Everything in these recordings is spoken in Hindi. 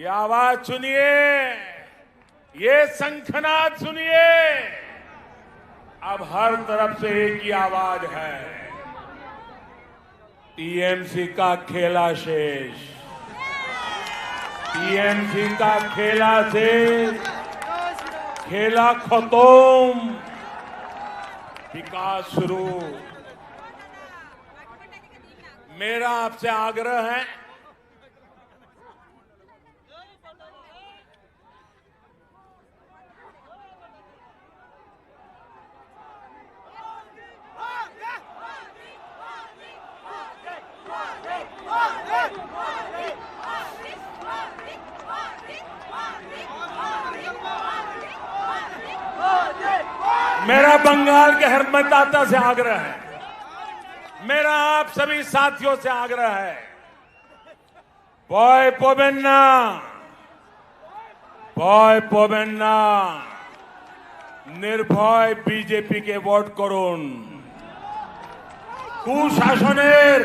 ये आवाज सुनिए, ये शंखनाद सुनिए। अब हर तरफ से एक ही आवाज है, टीएमसी का खेला शेष, टीएमसी का खेला शेष, खेला खत्म, विकास शुरू। मेरा आपसे आग्रह है, मेरा बंगाल के हर मतदाता से आग्रह है, मेरा आप सभी साथियों से आग्रह है, बॉय पोबेन्ना, बॉय पोबेन्ना, निर्भय बीजेपी के ভোট করুন, কুশাসনের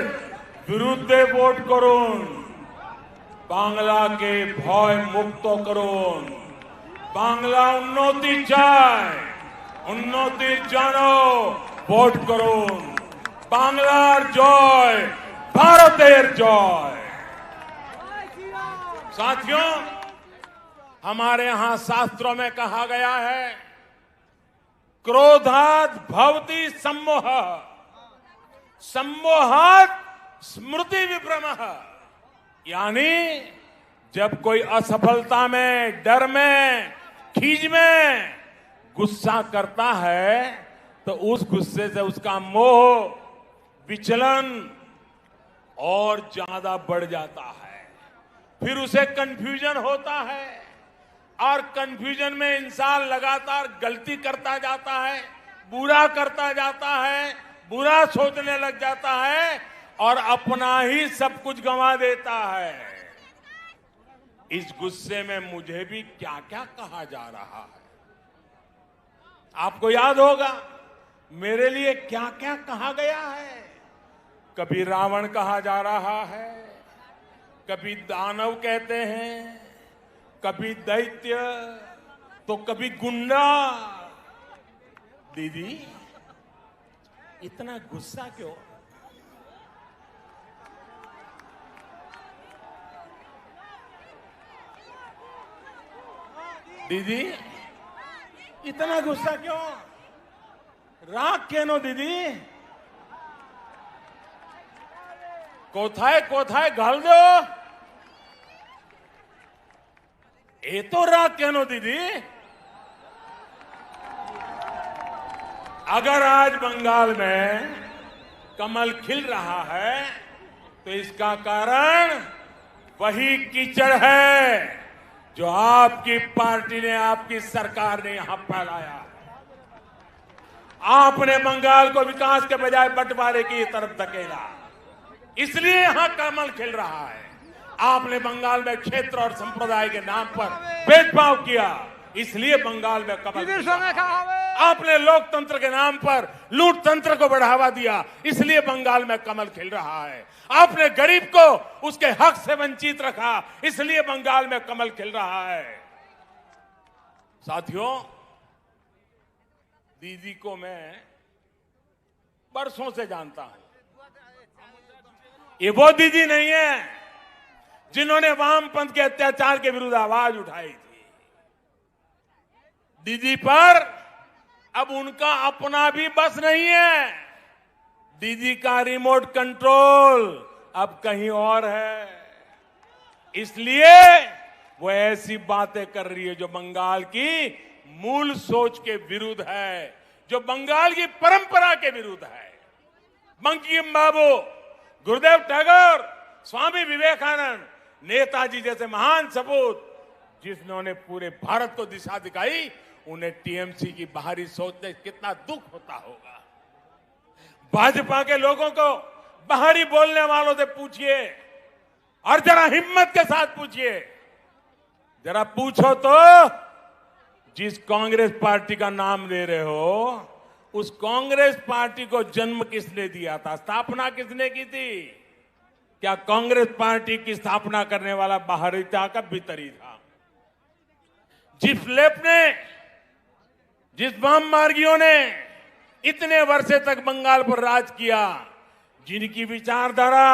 বিরুদ্ধে ভোট করুন, বাংলাকে ভয় মুক্ত করুন। বাংলা উন্নতি চায়, উন্নতির জন্য ভোট করুন। বাংলার জয়, भारतेर जय। साथियों, हमारे यहां शास्त्रों में कहा गया है, क्रोधात् भवति सम्मोह, सम्मोहात् स्मृति विभ्रमः। यानी जब कोई असफलता में, डर में, खीज में गुस्सा करता है तो उस गुस्से से उसका मोह, विचलन और ज्यादा बढ़ जाता है। फिर उसे कंफ्यूजन होता है और कंफ्यूजन में इंसान लगातार गलती करता जाता है, बुरा करता जाता है, बुरा सोचने लग जाता है और अपना ही सब कुछ गंवा देता है। इस गुस्से में मुझे भी क्या क्या कहा जा रहा है, आपको याद होगा मेरे लिए क्या क्या कहा गया है। कभी रावण कहा जा रहा है, कभी दानव कहते हैं, कभी दैत्य, तो कभी गुंडा। दीदी, इतना गुस्सा क्यों? दीदी, इतना गुस्सा क्यों? राग केनो दीदी? कोथाए कोथाए घाल दो, ये तो राग केनो दीदी? अगर आज बंगाल में कमल खिल रहा है तो इसका कारण वही कीचड़ है जो आपकी पार्टी ने, आपकी सरकार ने यहां फैलाया। आपने बंगाल को विकास के बजाय बंटवारे की तरफ धकेला, इसलिए यहां कमल खिल रहा है। आपने बंगाल में क्षेत्र और संप्रदाय के नाम पर भेदभाव किया, इसलिए बंगाल में कमल। आपने लोकतंत्र के नाम पर लूट तंत्र को बढ़ावा दिया, इसलिए बंगाल में कमल खिल रहा है। आपने गरीब को उसके हक से वंचित रखा, इसलिए बंगाल में कमल खिल रहा है। साथियों, दीदी को मैं बरसों से जानता हूं। ये वो दीदी नहीं है जिन्होंने वामपंथ के अत्याचार के विरुद्ध आवाज उठाई थी। दीदी पर अब उनका अपना भी बस नहीं है। दीदी का रिमोट कंट्रोल अब कहीं और है, इसलिए वो ऐसी बातें कर रही है जो बंगाल की मूल सोच के विरुद्ध है, जो बंगाल की परंपरा के विरुद्ध है। बंकिम बाबू, गुरुदेव टैगोर, स्वामी विवेकानंद, नेताजी जैसे महान सपूत जिन्होंने पूरे भारत को दिशा दिखाई, उन्हें टीएमसी की बाहरी सोच से कितना दुख होता होगा। भाजपा के लोगों को बाहरी बोलने वालों से पूछिए और जरा हिम्मत के साथ पूछिए, जरा पूछो तो जिस कांग्रेस पार्टी का नाम ले रहे हो, उस कांग्रेस पार्टी को जन्म किसने दिया था, स्थापना किसने की थी? क्या कांग्रेस पार्टी की स्थापना करने वाला बाहरी था का भीतरी था? जिस लेफ्ट ने, जिस वाम मार्गियों ने इतने वर्षे तक बंगाल पर राज किया, जिनकी विचारधारा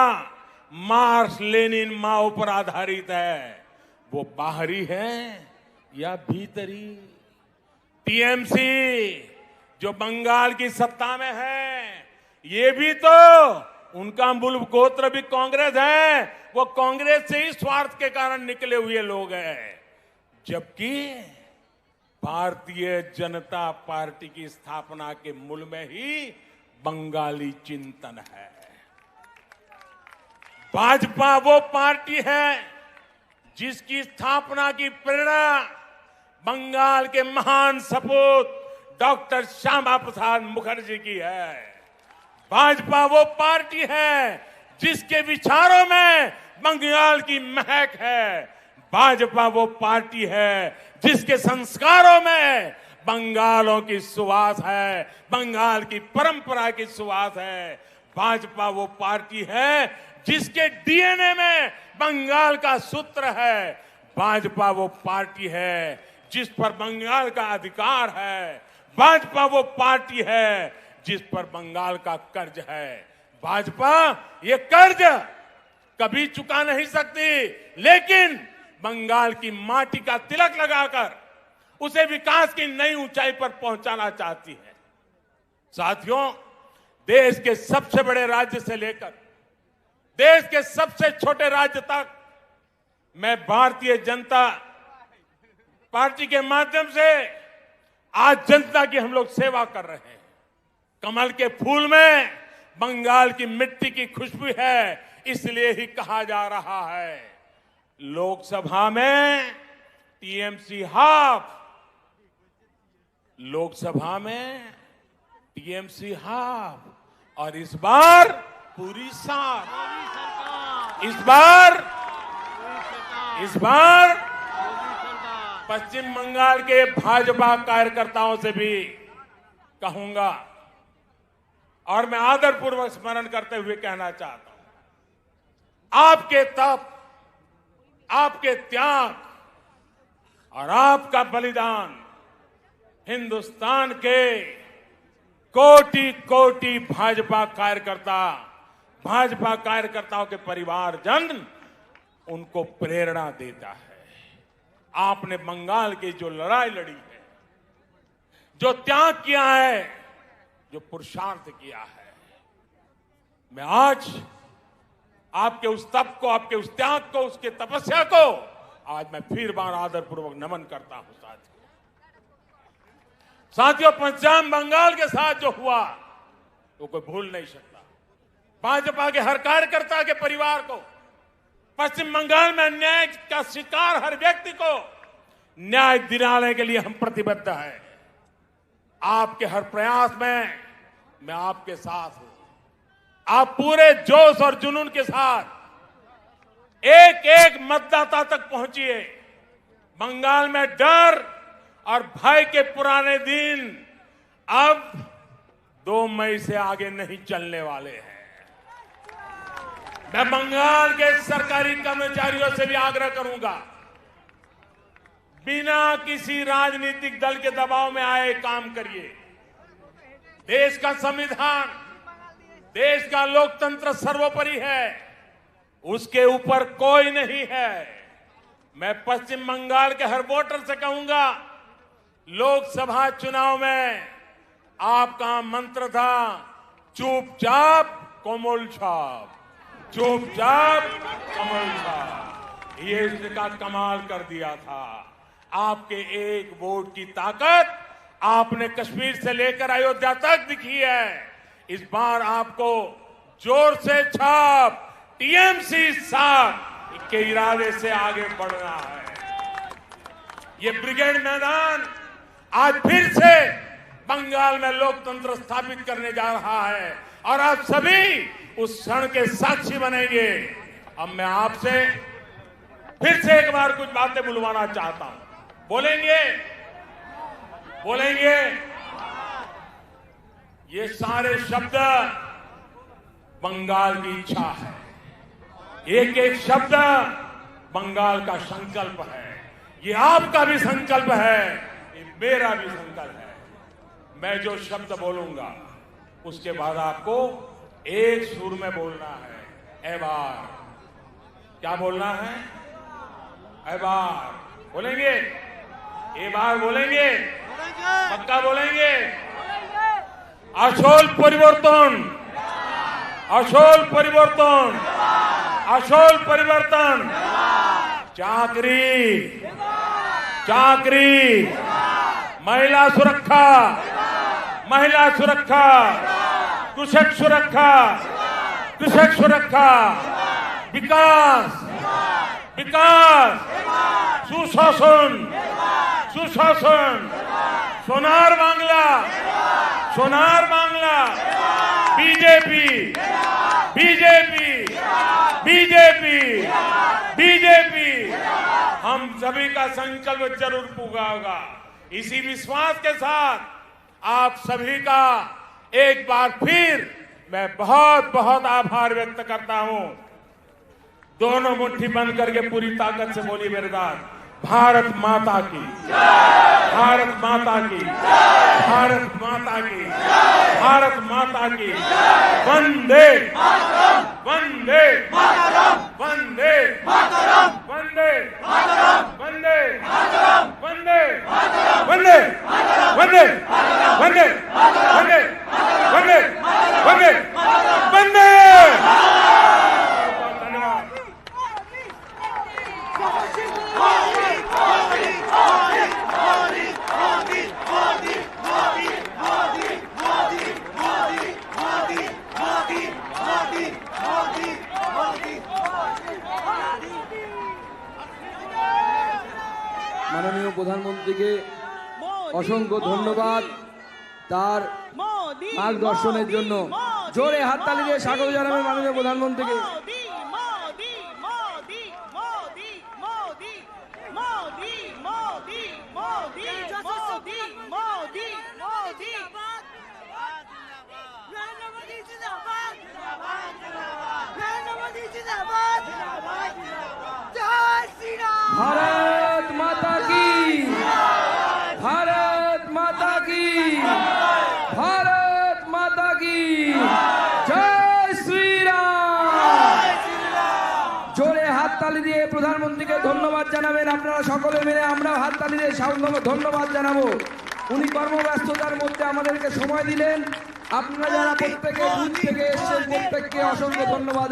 मार्क्स लेनिन माओ पर आधारित है, वो बाहरी है या भीतरी? टीएमसी जो बंगाल की सत्ता में है, ये भी तो उनका मूल गोत्र भी कांग्रेस है। वो कांग्रेस से ही स्वार्थ के कारण निकले हुए लोग हैं। जबकि भारतीय जनता पार्टी की स्थापना के मूल में ही बंगाली चिंतन है। भाजपा वो पार्टी है जिसकी स्थापना की प्रेरणा बंगाल के महान सपूत डॉक्टर श्यामा प्रसाद मुखर्जी की है। भाजपा वो पार्टी है जिसके विचारों में बंगाल की महक है। भाजपा वो पार्टी है जिसके संस्कारों में बंगालों की सुवास है, बंगाल की परंपरा की सुवास है। भाजपा वो पार्टी है जिसके डीएनए में बंगाल का सूत्र है। भाजपा वो पार्टी है जिस पर बंगाल का अधिकार है। भाजपा वो पार्टी है जिस पर बंगाल का कर्ज है। भाजपा ये कर्ज कभी चुका नहीं सकती, लेकिन बंगाल की माटी का तिलक लगाकर उसे विकास की नई ऊंचाई पर पहुंचाना चाहती है। साथियों, देश के सबसे बड़े राज्य से लेकर देश के सबसे छोटे राज्य तक मैं भारतीय जनता पार्टी के माध्यम से आज जनता की हम लोग सेवा कर रहे हैं। कमल के फूल में बंगाल की मिट्टी की खुशबू है, इसलिए ही कहा जा रहा है लोकसभा में टीएमसी हाफ, लोकसभा में टीएमसी हाफ, और इस बार पूरी साथ। इस बार पश्चिम बंगाल के भाजपा कार्यकर्ताओं से भी कहूंगा और मैं आदरपूर्वक स्मरण करते हुए कहना चाहता हूं, आपके तप, आपके त्याग और आपका बलिदान हिंदुस्तान के कोटि कोटि भाजपा कार्यकर्ताओं के परिवारजन उनको प्रेरणा देता है। आपने बंगाल की जो लड़ाई लड़ी है, जो त्याग किया है, जो पुरुषार्थ किया है, मैं आज आपके उस तप को, आपके उस त्याग को, उसके तपस्या को आज मैं फिर बार आदरपूर्वक नमन करता हूं। साथियों, पश्चिम बंगाल के साथ जो हुआ वो कोई भूल नहीं सकता। भाजपा के हर कार्यकर्ता के परिवार को, पश्चिम बंगाल में अन्याय का शिकार हर व्यक्ति को न्याय दिलाने के लिए हम प्रतिबद्ध हैं। आपके हर प्रयास में मैं आपके साथ हूं। आप पूरे जोश और जुनून के साथ एक एक मतदाता तक पहुंचिए। बंगाल में डर और भय के पुराने दिन अब 2 मई से आगे नहीं चलने वाले हैं। मैं बंगाल के सरकारी कर्मचारियों से भी आग्रह करूंगा, बिना किसी राजनीतिक दल के दबाव में आए काम करिए। देश का संविधान, देश का लोकतंत्र सर्वोपरि है, उसके ऊपर कोई नहीं है। मैं पश्चिम बंगाल के हर वोटर से कहूंगा, लोकसभा चुनाव में आपका मंत्र था चुपचाप कोमल छाप, चुपचाप कमल छाप। ये इसका कमाल कर दिया था। आपके एक वोट की ताकत आपने कश्मीर से लेकर अयोध्या तक दिखी है। इस बार आपको जोर से छाप टीएमसी साथ के इरादे से आगे बढ़ना है। ये ब्रिगेड मैदान आज फिर से बंगाल में लोकतंत्र स्थापित करने जा रहा है और आप सभी उस क्षण के साक्षी बनेंगे। अब मैं आपसे फिर से एक बार कुछ बातें बुलवाना चाहता हूं। बोलेंगे? बोलेंगे? ये सारे शब्द बंगाल की इच्छा है। एक एक शब्द बंगाल का संकल्प है। ये आपका भी संकल्प है, ये मेरा भी संकल्प है। मैं जो शब्द बोलूंगा उसके बाद आपको एक सुर में बोलना है। एबार, क्या बोलना है? एबार बोलेंगे, एबार बोलेंगे, पक्का बोलेंगे। আসল পরিবর্তন, আসল পরিবর্তন, আসল পরিবর্তন। চাকরি, চাকরি, महिला सुरक्षा, महिला सुरक्षा, कृषक सुरक्षा, कृषक सुरक्षा, विकास, विकास, सुशासन, सुशासन, Sonar Bangla, Sonar Bangla, BJP, BJP, BJP, BJP. हम सभी का संकल्प जरूर पूरा होगा। इसी विश्वास के साथ आप सभी का एक बार फिर मैं बहुत बहुत आभार व्यक्त करता हूं। दोनों मुट्ठी बंद करके पूरी ताकत से बोलिए मेरे साथ, भारत माता की, भारत माता की, भारत माता की, भारत माता की। वंदे वंदे वंदे वंदे वंदे वंदे वंदे वंदे वंदे वंदे वंदे वंदे वंदे। धन्यवाद। মাননীয় প্রধানমন্ত্রীকে অসংখ্য ধন্যবাদ তার মার্গদর্শনের জন্য। জোরে হাততালি দিয়ে স্বাগত জানাবেন মাননীয় প্রধানমন্ত্রীকে। भारत माता की, भारत माता की, भारत माता की जय श्री राम। জোরে হাততালি দিয়ে প্রধানমন্ত্রীকে ধন্যবাদ জানাবেন। আপনারা সকলে মিলে আমরা হাততালি দিয়ে ধন্যবাদ জানাবো। উনি কর্মব্যস্ততার মধ্যে আমাদেরকে সময় দিলেন। আপনারা যারা প্রত্যেকে দূর থেকে এসেছেন প্রত্যেককে অসংখ্য ধন্যবাদ।